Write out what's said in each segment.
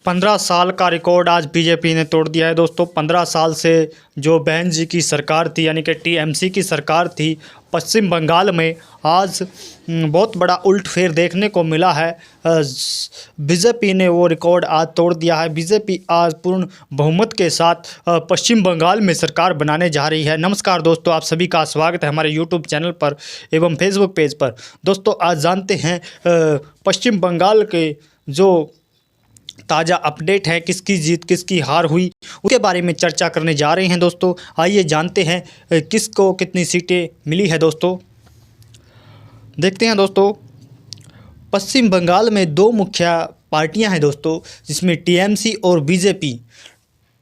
15 साल का रिकॉर्ड आज बीजेपी ने तोड़ दिया है दोस्तों। 15 साल से जो बहन जी की सरकार थी यानी कि टीएमसी की सरकार थी पश्चिम बंगाल में, आज बहुत बड़ा उलटफेर देखने को मिला है। बीजेपी ने वो रिकॉर्ड आज तोड़ दिया है। बीजेपी आज पूर्ण बहुमत के साथ पश्चिम बंगाल में सरकार बनाने जा रही है। नमस्कार दोस्तों, आप सभी का स्वागत है हमारे यूट्यूब चैनल पर एवं फेसबुक पेज पर। दोस्तों आज जानते हैं पश्चिम बंगाल के जो ताज़ा अपडेट है, किसकी जीत किसकी हार हुई, उसके बारे में चर्चा करने जा रहे हैं दोस्तों। आइए जानते हैं किसको कितनी सीटें मिली है दोस्तों। देखते हैं दोस्तों, पश्चिम बंगाल में दो मुख्य पार्टियां हैं दोस्तों, जिसमें टीएमसी और बीजेपी।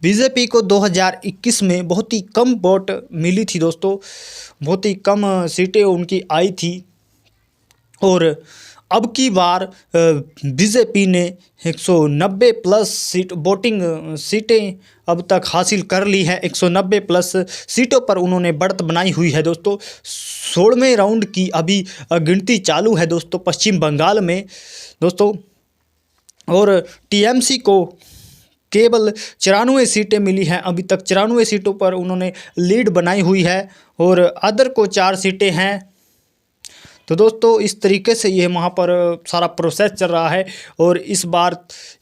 बीजेपी को 2021 में बहुत ही कम वोट मिली थी दोस्तों, बहुत ही कम सीटें उनकी आई थी। और अब की बार बीजेपी ने 190 प्लस वोटिंग सीटें अब तक हासिल कर ली है। 190 प्लस सीटों पर उन्होंने बढ़त बनाई हुई है दोस्तों। 16वें राउंड की अभी गिनती चालू है दोस्तों पश्चिम बंगाल में दोस्तों। और टीएमसी को केवल 94 सीटें मिली हैं अभी तक। 94 सीटों पर उन्होंने लीड बनाई हुई है और अदर को 4 सीटें हैं। तो दोस्तों इस तरीके से ये वहाँ पर सारा प्रोसेस चल रहा है। और इस बार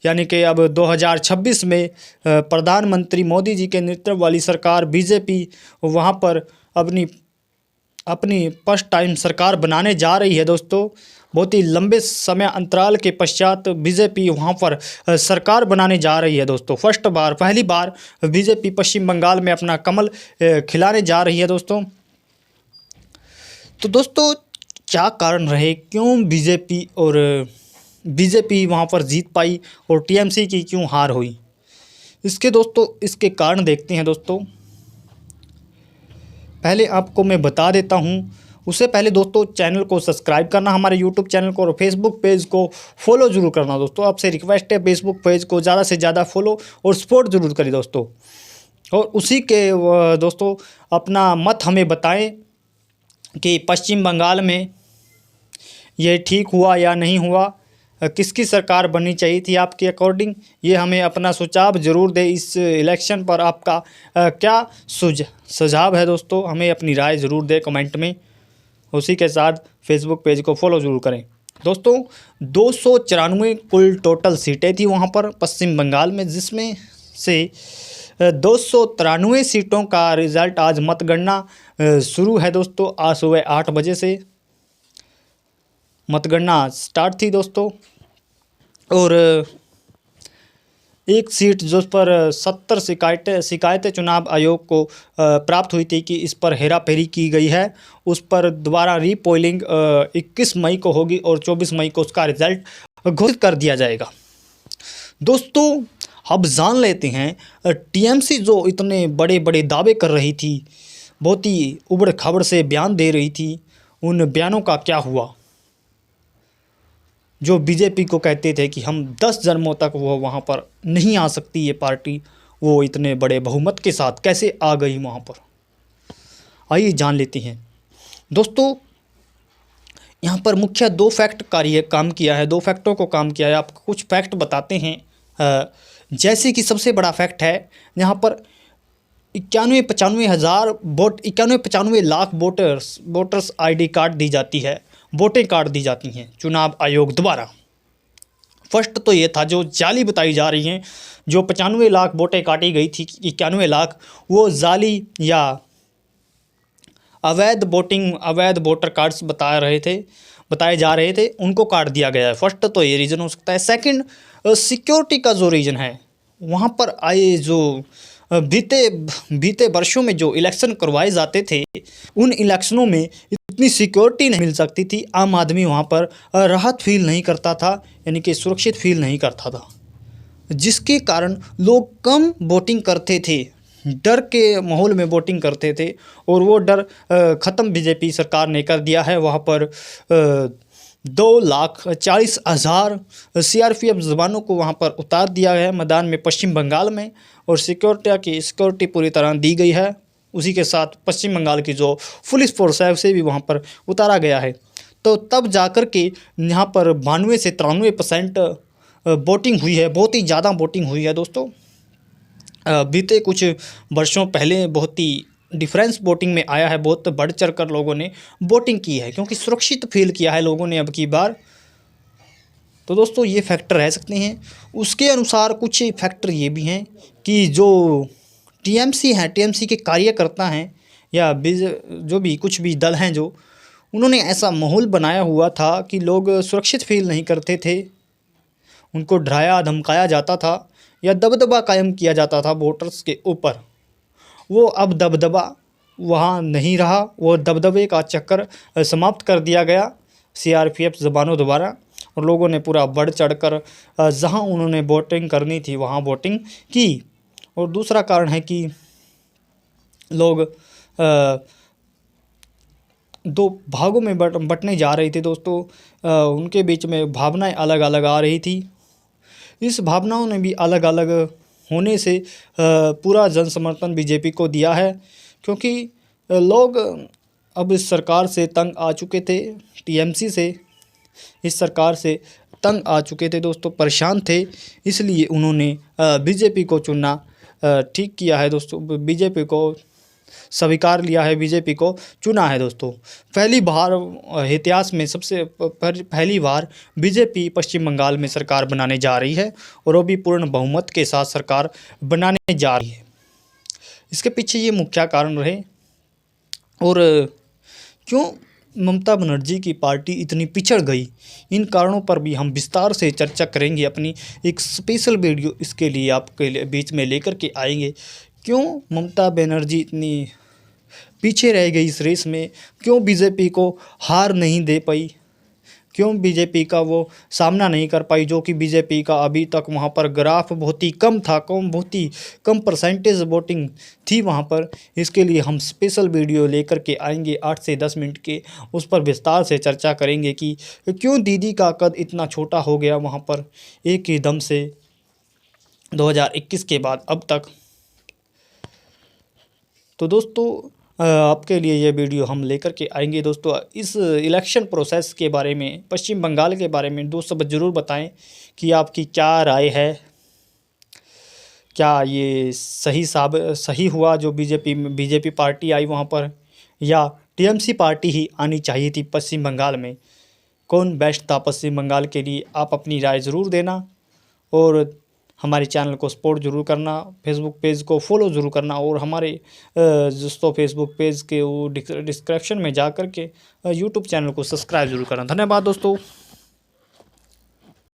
यानी कि अब 2026 में प्रधानमंत्री मोदी जी के नेतृत्व वाली सरकार बीजेपी वहाँ पर अपनी फर्स्ट टाइम सरकार बनाने जा रही है दोस्तों। बहुत ही लंबे समय अंतराल के पश्चात बीजेपी वहाँ पर सरकार बनाने जा रही है दोस्तों। पहली बार बीजेपी पश्चिम बंगाल में अपना कमल खिलाने जा रही है दोस्तों। तो दोस्तों क्या कारण रहे, क्यों बीजेपी वहाँ पर जीत पाई और टीएमसी की क्यों हार हुई, इसके कारण देखते हैं दोस्तों। पहले आपको मैं बता देता हूँ, उससे पहले दोस्तों चैनल को सब्सक्राइब करना, हमारे यूट्यूब चैनल को, और फेसबुक पेज को फॉलो ज़रूर करना दोस्तों। आपसे रिक्वेस्ट है फेसबुक पेज को ज़्यादा से ज़्यादा फॉलो और सपोर्ट ज़रूर करें दोस्तों। और उसी के दोस्तों अपना मत हमें बताएं कि पश्चिम बंगाल में ये ठीक हुआ या नहीं हुआ, किसकी सरकार बननी चाहिए थी आपके अकॉर्डिंग। ये हमें अपना सुझाव ज़रूर दें। इस इलेक्शन पर आपका क्या सुझाव है दोस्तों, हमें अपनी राय ज़रूर दें कमेंट में। उसी के साथ फेसबुक पेज को फॉलो ज़रूर करें दोस्तों। 294 कुल टोटल सीटें थी वहाँ पर पश्चिम बंगाल में, जिसमें से 293 सीटों का रिज़ल्ट आज मतगणना शुरू है दोस्तों। आज सुबह 8 बजे से मतगणना स्टार्ट थी दोस्तों। और एक सीट जो पर 70 शिकायतें चुनाव आयोग को प्राप्त हुई थी कि इस पर हेराफेरी की गई है, उस पर दोबारा रीपोलिंग 21 मई को होगी और 24 मई को उसका रिज़ल्ट घोषित कर दिया जाएगा दोस्तों। अब जान लेते हैं टीएमसी जो इतने बड़े बड़े दावे कर रही थी, बहुत ही उबड़ खाबड़ से बयान दे रही थी, उन बयानों का क्या हुआ। जो बीजेपी को कहते थे कि हम 10 जन्मों तक वो वहाँ पर नहीं आ सकती ये पार्टी, वो इतने बड़े बहुमत के साथ कैसे आ गई वहाँ पर। आइए जान लेते हैं दोस्तों। यहाँ पर मुख्य 2 फैक्ट काम किया है, 2 फैक्टों को काम किया है। आपको कुछ फैक्ट बताते हैं। जैसे कि सबसे बड़ा फैक्ट है, यहाँ पर 91-95 लाख वोटर्स आईडी कार्ड दी जाती है, वोटिंग कार्ड दी जाती हैं चुनाव आयोग द्वारा। फर्स्ट तो ये था जो जाली बताई जा रही हैं, जो 95 लाख वोटें काटी गई थी, 91 लाख वो जाली या अवैध वोटर कार्ड्स बताए जा रहे थे, उनको काट दिया गया है। फर्स्ट तो ये रीज़न हो सकता है। सेकंड, सिक्योरिटी का जो रीज़न है, वहाँ पर आए जो बीते वर्षों में जो इलेक्शन करवाए जाते थे, उन इलेक्शनों में इतनी सिक्योरिटी नहीं मिल सकती थी। आम आदमी वहाँ पर राहत फील नहीं करता था, यानी कि सुरक्षित फील नहीं करता था, जिसके कारण लोग कम वोटिंग करते थे, डर के माहौल में वोटिंग करते थे। और वो डर ख़त्म बीजेपी सरकार ने कर दिया है। वहाँ पर 2,40,000 सीआरपीएफ जवानों को वहाँ पर उतार दिया है मैदान में पश्चिम बंगाल में, और सिक्योरिटी पूरी तरह दी गई है। उसी के साथ पश्चिम बंगाल की जो पुलिस फोर्स है उसे भी वहाँ पर उतारा गया है। तो तब जाकर के यहाँ पर 92 से 93% वोटिंग हुई है, बहुत ही ज़्यादा वोटिंग हुई है दोस्तों। बीते कुछ वर्षों पहले बहुत ही डिफरेंस वोटिंग में आया है, बहुत बढ़ चढ़ कर लोगों ने वोटिंग की है, क्योंकि सुरक्षित फील किया है लोगों ने अब की बार। तो दोस्तों ये फैक्टर रह सकते हैं। उसके अनुसार कुछ फैक्टर ये भी हैं कि जो टीएमसी हैं, टीएमसी के कार्यकर्ता हैं या जो भी कुछ भी दल हैं, जो उन्होंने ऐसा माहौल बनाया हुआ था कि लोग सुरक्षित फील नहीं करते थे, उनको डराया धमकाया जाता था या दबदबा कायम किया जाता था वोटर्स के ऊपर। वो अब दबदबा वहाँ नहीं रहा, वो दबदबे का चक्कर समाप्त कर दिया गया सीआरपीएफ जवानों द्वारा, और लोगों ने पूरा बढ़ चढ़कर जहाँ उन्होंने वोटिंग करनी थी वहाँ वोटिंग की। और दूसरा कारण है कि लोग दो भागों में बटने जा रहे थे दोस्तों, उनके बीच में भावनाएं अलग अलग आ रही थी। इस भावनाओं ने भी अलग अलग होने से पूरा जन समर्थन बीजेपी को दिया है, क्योंकि लोग अब इस सरकार से तंग आ चुके थे, टीएमसी से, इस सरकार से तंग आ चुके थे दोस्तों, परेशान थे, इसलिए उन्होंने बीजेपी को चुनना ठीक किया है दोस्तों, बीजेपी को स्वीकार लिया है, बीजेपी को चुना है दोस्तों। पहली बार इतिहास में सबसे पहली बार बीजेपी पश्चिम बंगाल में सरकार बनाने जा रही है, और वो भी पूर्ण बहुमत के साथ सरकार बनाने जा रही है। इसके पीछे ये मुख्य कारण रहे, और क्यों ममता बनर्जी की पार्टी इतनी पिछड़ गई, इन कारणों पर भी हम विस्तार से चर्चा करेंगे। अपनी एक स्पेशल वीडियो इसके लिए आपके बीच में लेकर के आएंगे। क्यों ममता बनर्जी इतनी पीछे रह गई इस रेस में, क्यों बीजेपी को हार नहीं दे पाई, क्यों बीजेपी का वो सामना नहीं कर पाई, जो कि बीजेपी का अभी तक वहाँ पर ग्राफ बहुत ही कम था, बहुत ही कम परसेंटेज वोटिंग थी वहाँ पर। इसके लिए हम स्पेशल वीडियो लेकर के आएंगे 8 से 10 मिनट के, उस पर विस्तार से चर्चा करेंगे कि क्यों दीदी का कद इतना छोटा हो गया वहाँ पर एक ही दम से 2021 के बाद अब तक। तो दोस्तों आपके लिए ये वीडियो हम लेकर के आएंगे दोस्तों। इस इलेक्शन प्रोसेस के बारे में, पश्चिम बंगाल के बारे में 2 शब्द ज़रूर बताएं कि आपकी क्या राय है, क्या ये सही हुआ जो बीजेपी पार्टी आई वहाँ पर, या टीएमसी पार्टी ही आनी चाहिए थी पश्चिम बंगाल में, कौन बेस्ट था पश्चिम बंगाल के लिए? आप अपनी राय ज़रूर देना, और हमारे चैनल को सपोर्ट ज़रूर करना, फेसबुक पेज को फॉलो ज़रूर करना, और हमारे दोस्तों फेसबुक पेज के वो डिस्क्रिप्शन में जा कर के यूट्यूब चैनल को सब्सक्राइब ज़रूर करना। धन्यवाद दोस्तों।